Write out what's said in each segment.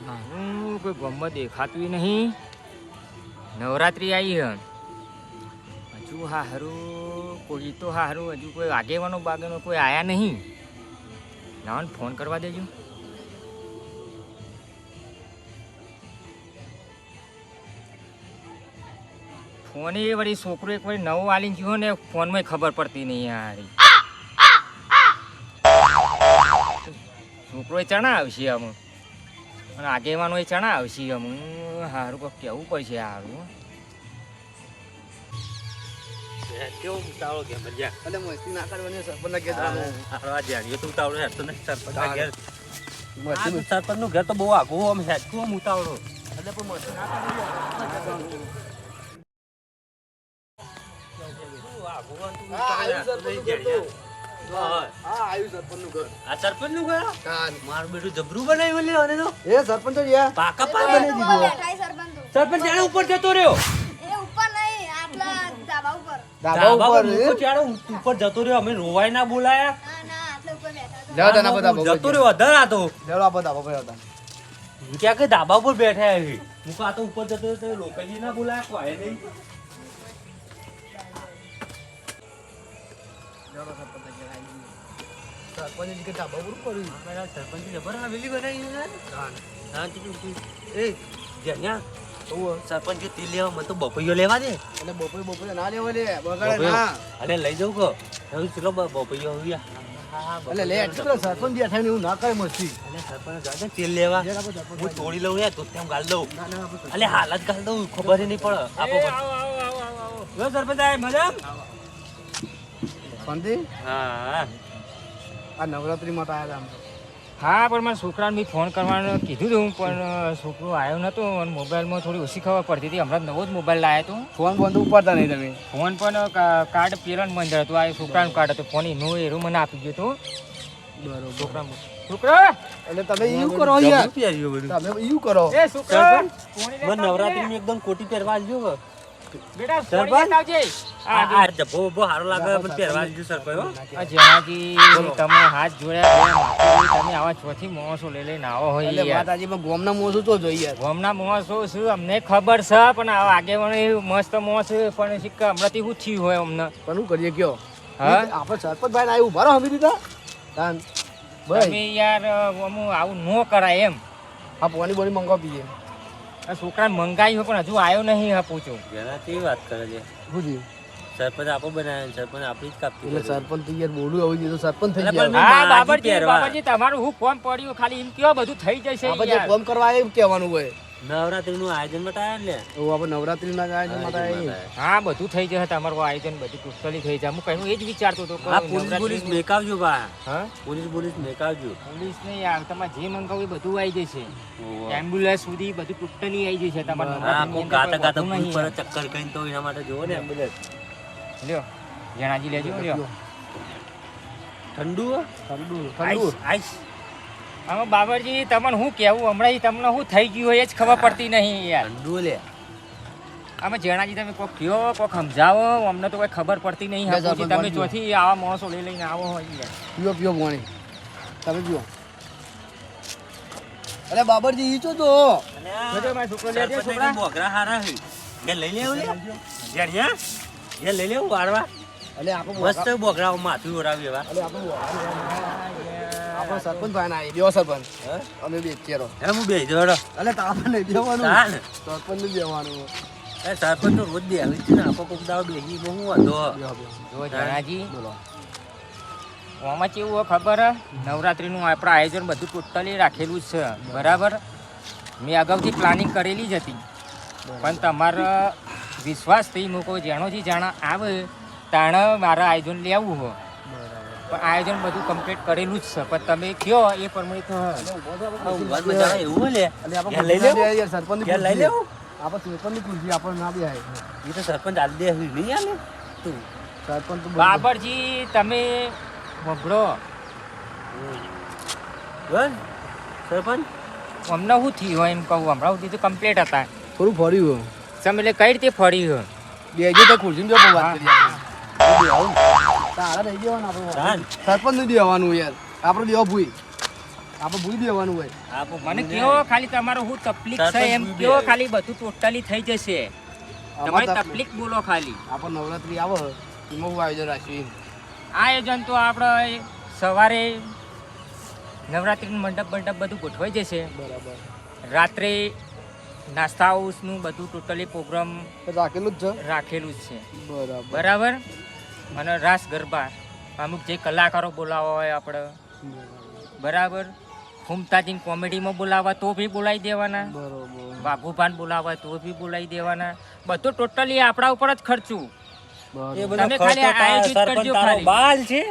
કોઈ ગમત દેખાતું નહીં. નવરાત્રી આવી હે હજુ હારું કોઈ તો હારું હજુ કોઈ આગેવાનો બાગેનો કોઈ આયા નહીં. લાવન ફોન કરવા દેજો. ફોન એ વળી છોકરો એક વળી નવો આલીને ગયો ને ફોનમાં ખબર પડતી નહીં યાર. છોકરો એ ચણા આવશે અમુક અને આગેવાનો એ ચણા આવશે અમુક. સારું કંઈક કહેવું પડશે સારું. કેવું ઉતાવળો કે મજા એટલે મસ્તી ના કરવાની સરપંચ કે જાણીએ તો ઉતાવળો હેઠતો ને સરપંચ ઘેર સરપંચ નું ઘેર તો બહુ આગું આમ હેઠતું આમ ઉતાવળો એટલે પણ મસ્તી ના કરવાની. મારું બેટું જબરું બનાવ્યું લે અને તો એ સરપંચ તો યાર પાકા પાક બનાવી દીધું. સરપંચ જાણે ઉપર જતો રહ્યો. ધાબા ઉપર ઉપર જતો રહ્યો. અમે રોવાય ના બોલાયા. લેવા ના બધા જતો રહ્યો અધર આ તો લેવા બધા બપોર હતા ક્યાં કે ધાબા ઉપર બેઠા આવી હું આ તો ઉપર જતો રહ્યો તો લોકોજી ના બોલાયા કોઈ નહીં. સરપંચ કે ધાબા ઉપર કર્યું સરપંચ જબર હવેલી બનાવી હા એ જ્યાં સરપંચ કે તેલ લેવા મને તો બપૈયો લેવા દે. એટલે બપોરે ના લેવો લે બગાડે ના અરે લઈ જાઉં કહો હવે ચલો બપૈયો આવ્યા. એટલે લે એટલો સરપંચ બેઠા ને એવું ના કરે મસ્તી. એટલે સરપંચ જાતે તેલ લેવા હું તોડી લઉં યાર તો તેમ ગાલ દઉં. એટલે હાલ જ ગાલ દઉં ખબર નહીં પડે. આપો સરપંચ આય મજા શાંતિ. હા આ નવરાત્રી માં આવ્યા હા પણ મારા છોકરાને બી ફોન કરવાનું કીધું હતું પણ છોકરો આવ્યો નહોતો અને મોબાઈલમાં થોડી ઓછી ખબર પડતી હતી. હમણાં નવો જ મોબાઈલ લાવ્યો હતો. ફોન બંધ ઉપાડતા નહીં તમે. ફોન પણ કાર્ડ પેલા મંજર હતું. આ છોકરાનું કાર્ડ હતું. ફોન એનું એરું મને આપી ગયો હતો. બરોબર છોકરા એટલે તમે એવું કરો યાર. તમે એવું કરો એ છોકરા મને નવરાત્રી એકદમ કોટી પહેરવા આવજો. બેટા સરપંચ? ફોન લેતા આવજે. આ જબ્બો બહુ સારો લાગે મને પહેરવા આવજો સરપંચ હો. જેનાજી તમે હાથ જોડ્યા તમે આવા ચોથી માણસો લઈ લઈને આવો હોય એટલે યાર. માતાજીમાં ગોમના મોસું તો જોઈએ ગામના માણસો શું અમને ખબર છે પણ આ આગેવાનો મસ્ત માણસ પણ સિક્કા હમણાંથી શું થયું હોય અમને. પણ શું કરીએ કયો હા આપણે સરપંચ ભાઈ આવ્યું ભરો હમી દીધા તાન ભાઈ તમે યાર અમુક આવું ન કરાય એમ. આ પાણી બોની મંગાવ પીએ આ છોકરાને મંગાવી હોય પણ હજુ આવ્યો નહીં. હા પૂછો જેનાથી વાત કરે છે શું થયું સરપંચ આપો બનાવે સરપંચ આપણી જ કાપતી એટલે સરપંચ તો યાર બોલું આવી ગયું તો સરપંચ થઈ એટલે ગયા પણ હા બાજી બાબરજી પહેરવા. બાબરજી તમારું હું કોમ પડ્યું ખાલી એમ કયો બધું થઈ જશે આપણે જે યાર. કોમ કરવા આવ્યું કહેવાનું હોય નવરાત્રી નું આયોજન બતાવે ને એવું આપણે નવરાત્રીના આયોજન માટે આવીએ. હા બધું થઈ જશે તમારું આયોજન બધું ટોટલી થઈ જાય. હું કહ્યું એ જ વિચારતો હતો કે હા પોલીસ પોલીસ નવરાત્રીનું- મેકાવજો બા હા પોલીસ પોલીસ મેકાવજો. પોલીસ નહીં યાર તમારે જે મંગાવું એ બધું આવી જશે. એમ્બ્યુલન્સ સુધી બધું ટોટલી આવી જશે તમારે હા નવરાત્રીની કોક અંદર ગાતા કોઈ ગાતા વધુ પુલ નહીં પર ચક્કર કરીને તો એના માટે જોવો ને એમ્બ્યુલન્સ. લ્યો જણાજી લેજો લ્યો. ઠંડુ ઠંડુ આઈસ આઈસ આમાં બાબરજી તમને શું કહેવું હમણાં તમને શું થઈ ગયું હોય એ જ ખબર પડતી નહીં યાર. ઠંડુ લે આમાં જણાજી તમે કોક કયો કોક સમજાવો અમને તો કોઈ ખબર પડતી નહીં. બે હાપુજી, સરપંચ તમે બાજુ. ચોથી આવા માણસો લઈ લઈને આવો હોય યાર. પીઓ પીઓ પાણી તમે પીઓ અરે બાબરજી ઈ છો તો જોજો મારો છોકરો લેજે, સરપંચને છોકરા. કઈ બોકરા હારા હે કે લઈ લેવું લે જણિયા એ લઈ લેવું વાળવા એટલે આપણે મસ્ત બોકરા માથું ઓરાવી એવા. એટલે આપણે સરપંચ ભાઈ ના બેવો સરપંચ હે? અમે બે ચેરો હે હું બેહી જોડો એટલે તાપને નહીં દેવાનું તાન સરપંચ ને દેવાનું એ સરપંચ તો રોજ દે આવી છે ને આપો કોક દાવ બેહી બહુ હતો. જો જણાજી બોલો આમાં કેવું હોય ખબર હે? નવરાત્રીનું આપણે આયોજન બધું ટોટલી રાખેલું જ છે બરાબર. મેં અગાઉથી પ્લાનિંગ કરેલી જ હતી પણ તમારે વિશ્વાસથી મૂકો જાણોથી જાણા આવે તાણે મારે આયોજન લેવું હોય પણ આયોજન બધું કમ્પ્લીટ કરેલું જ છે પણ તમે કયો એ પ્રમાણે તો ઊંઘવા મજા આવે એવું લે એટલે આપણે ઘેર લઈ લેવું યાર સરપંચ ઘેર લઈ લેવું આપણે સરપંચ ની ખુરશી આપણને ના બેહાય એ તો સરપંચ આલી દે નહીં આલે તું સરપંચ તો બાબરજી તમે વભરો બોલ સરપંચ અમને શું થયું હોય એમ કહું હમણાં સુધી તો કમ્પ્લીટ હતા થોડું ફર્યું તમે એટલે કઈ રીતે ફરી હોય બેજો તો ખુરશી જો વાત કરીએ આપણે તારા નહીં દેવાનું આપણે તાન સરપંચ નહીં દેવાનું યાર આપણે દેવા ભૂઈ આપણે ભૂલી દેવાનું હોય. આપો મને કેવો ખાલી તમારો હું તકલીફ છે એમ સરપંચ કેવો ભૂલી ખાલી બધું ટોટલી થઈ જશે. તમારી તકલીફ બોલો ખાલી. આપણે નવરાત્રી આવે એમાં હું આયોજન રાખ્યું આયોજન તો આપણે સવારે નવરાત્રીનું મંડપ બધું ગોઠવાઈ જશે. બરાબર રાત્રે નાસ્તા હાઉસનું બધું ટોટલી પ્રોગ્રામ રાખેલું જ છે. રાખેલું જ છે. બરાબર બરાબર. અને રાસ ગરબા અમુક જે કલાકારો બોલાવવા હોય આપણે બરાબર. ફૂમતાજીને કોમેડીમાં બોલાવવા તો બી બોલાવી દેવાના. બરોબર વાઘુભાન બોલાવવા તો બી બોલાવી દેવાના. બધું ટોટલી આપણા ઉપર જ ખર્ચું. એ બરોબર બધો તમે ખાલી ખર્ચો આયોજિત સરપંચ કરજો તારો ખાલી. બાલ છે.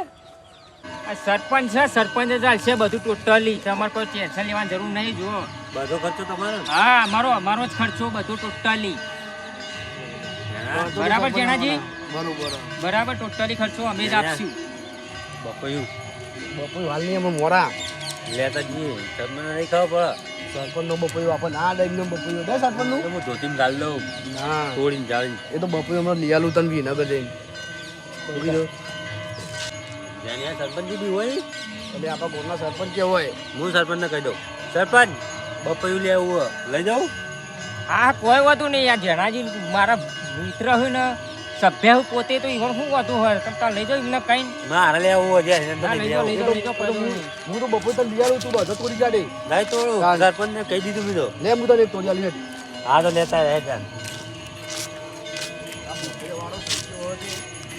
આ સરપંચ છે, સરપંચ જ હાલશે બધું ટોટલી. તમારે કોઈ ટેન્શન લેવાની જરૂર નહીં. જુઓ બધો ખર્ચો તમારો ને? હા, અમારો જ ખર્ચો બધું ટોટલી. બરાબર જેનાજી? બરાબર ટોટલી ખર્ચો અમે જ આપશું. બપોયું બપોર હાલ નહીં અમે મોરા લેતા જઈએ તમને નહીં ખબર સરપંચ નો બપોર આપણને આ ટાઈમ નો બપોર દે સરપંચ નું પડે હું ધોતીમાં ગાળ દઉં ના તોડીને જાળીને એ તો બપોર હમણાં લઈ આલું તને વિનગર જઈને જ્યાં સરપંચ બી હોય એટલે આપણા ગામના સરપંચ કેવો હોય હું સરપંચને કહી દઉં સરપંચ બપોયું લેવું લઈ જાઉં હા, કોઈ વાતું નહીં. આ જેનાજી મારા મિત્ર હોય ને સભ્ય હોય પોતે તો ઈવન શું વાતું હોય કરતા લઈ જાઓ એમને કઈ. મારે લેવું હોય હા, લઈ જાઓ, લઈ જાઓ, લઈ જાઓ, કોઈ વાંધો નહીં. હું તો બપોર તને લઈ આલું તું બધો તોડી જાડે નહીં તોડું સરપંચને કહી દીધું બીજો લે હું તને એક તોડી આલી હેઠ. હા તો લેતા રહે જાન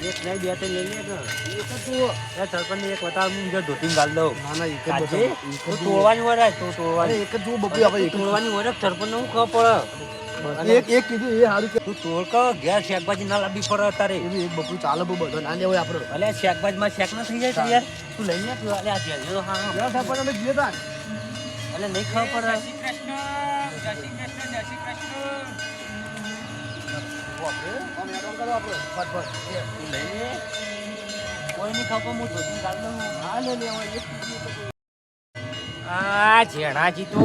એક નહીં બે તો લઈ લે તો એક જ તું સરપંચને એક બતાવ હું બીજો ધોતીમાં ગાળ દઉં ના ના એક જ આજે બધો. તું તોડવાની હોય ને તું અરે તોડવાની એક જ જુઓ બપોર આપણે એક જ તોડવાની હોય ને સરપંચને હું ખબર પડે એક કીધું એ સારું કે તું તોડ કો ઘેર શાકભાજી ના લાવવી પડે તારે એવી એક બપોર ચાલે બહુ બધો ના લેવાય આપણે અલે શાકભાજીમાં શેક ના થઈ જાય તો યાર તું લઈ લે તું અલે આ જેલ હા ક્યાં સરપંચ અમે જઈએ તા અલે નહીં ખબર પડે જય શ્રી કૃષ્ણ, જય શ્રી કૃષ્ણ, જય શ્રી કૃષ્ણ. આમ હેરાન કરો આપણે ફટફટ તું લઈ લે કોઈ નહીં ખબર હું ધોતી ગાળ દઉં હા લે લે હવે એક કીધું તો કોઈ. આ જેણાજી તો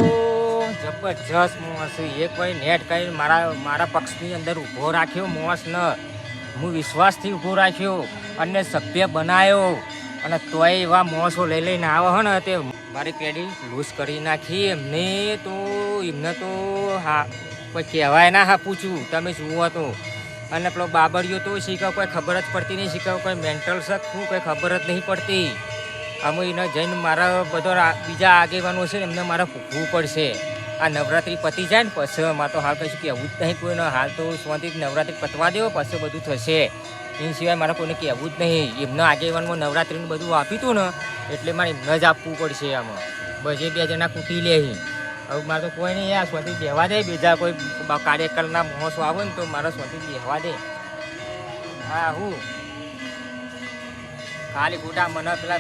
જબરજસ્ત મોસ છે. એક ભાઈ નેટ કરી મારા પક્ષની અંદર ઊભો રાખ્યો મોસ ન હું વિશ્વાસથી ઊભો રાખ્યો અને સભ્ય બનાવ્યો અને તોય એવા મોસો લઈને આવે હે ને તે મારી પેઢી લૂઝ કરી નાખી. એમને તો હા કોઈ કહેવાય ના. હા પૂછ્યું તમે જુઓ તો અને પેલો બાબરિયો તો શીખવા કોઈ ખબર જ પડતી નહીં. શીખવા કોઈ મેન્ટલ શક શું કોઈ ખબર જ નહીં પડતી. અમે એને જઈને મારા બધો બીજા આગેવાનો છે ને એમને મારે પૂછવું પડશે. આ નવરાત્રિ પતી જાય ને પછી મારે તો હાલ કશું કહેવું જ નહીં કોઈને. હાલ તો શાંતિથી નવરાત્રિ પતવા દેવો પછી બધું થશે. એ સિવાય મારે કોઈને કહેવું જ નહીં. એમના આગેવાનમાં નવરાત્રિનું બધું આપ્યું હતું ને એટલે મારે એમને જ આપવું પડશે. આમાં બજે બે જણા કૂટી લે. હવે મારે તો કોઈ નહીં યાર શાંતિ બેહવા દે. બીજા કોઈ કાર્યકરના મોસો આવે ને તો મારે શાંતિ બેહવા દે. હા હું ખાલી ગોટા મને પેલા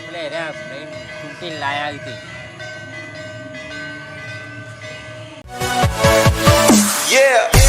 તૂટી લાયા હતી. Yeah.